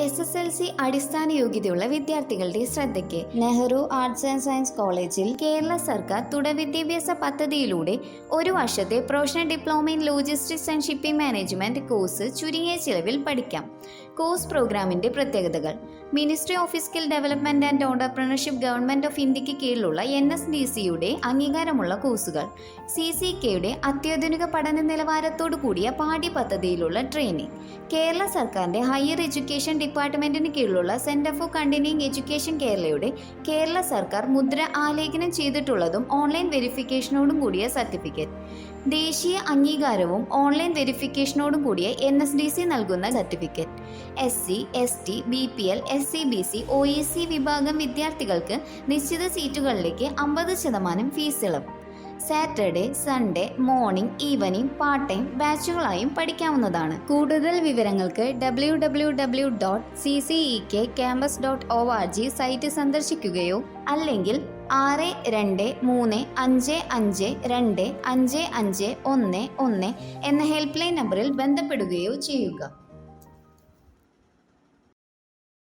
SSLC അടിസ്ഥാന യോഗ്യതയുള്ള വിദ്യാർത്ഥികളുടെ ശ്രദ്ധയ്ക്ക് നെഹ്റു ആർട്സ് ആൻഡ് സയൻസ് കോളേജിൽ കേരള സർക്കാർ തുടർ വിദ്യാഭ്യാസ പദ്ധതിയിലൂടെ ഒരു വർഷത്തെ professional diploma in logistics and shipping management course ചുരുങ്ങിയ ചിലവിൽ പഠിക്കാം. കോഴ്സ് പ്രോഗ്രാമിന്റെ പ്രത്യേകതകൾ: ministry of skill development and entrepreneurship government of ഇന്ത്യക്ക് കീഴിലുള്ള NSDCയുടെ അംഗീകാരമുള്ള കോഴ്സുകൾ, CCKയുടെ അത്യാധുനിക പഠന നിലവാരത്തോടു കൂടിയ പാഠ്യപദ്ധതിയിലുള്ള ട്രെയിനിങ്, കേരള സർക്കാരിന്റെ ഹയർ എഡ്യൂക്കേഷൻ ഡിപ്പാർട്ട്മെന്റിന് കീഴിലുള്ള സെന്റർ ഫോർ കണ്ടിന്യൂയിങ് എഡ്യൂക്കേഷൻ കേരളയുടെ കേരള സർക്കാർ മുദ്ര ആലേഖനം ചെയ്തിട്ടുള്ളതും ഓൺലൈൻ വെരിഫിക്കേഷനോടും കൂടിയ സർട്ടിഫിക്കറ്റ്, ദേശീയ അംഗീകാരവും ഓൺലൈൻ വെരിഫിക്കേഷനോടും കൂടിയ NSDC നൽകുന്ന certificate, SC, ST, BPL, SCBC, OEC വിഭാഗം വിദ്യാർത്ഥികൾക്ക് നിശ്ചിത സീറ്റുകളിലേക്ക് 50% ഫീസ് ഇളവ്. Saturday, Sunday, morning, evening, part time ബാച്ചുകളായും പഠിക്കാവുന്നതാണ്. കൂടുതൽ വിവരങ്ങൾക്ക് www.ccekcampus.org സൈറ്റ് സന്ദർശിക്കുകയോ അല്ലെങ്കിൽ 6235525511 എന്ന ഹെൽപ്പ് ലൈൻ നമ്പറിൽ ബന്ധപ്പെടുകയോ ചെയ്യുക.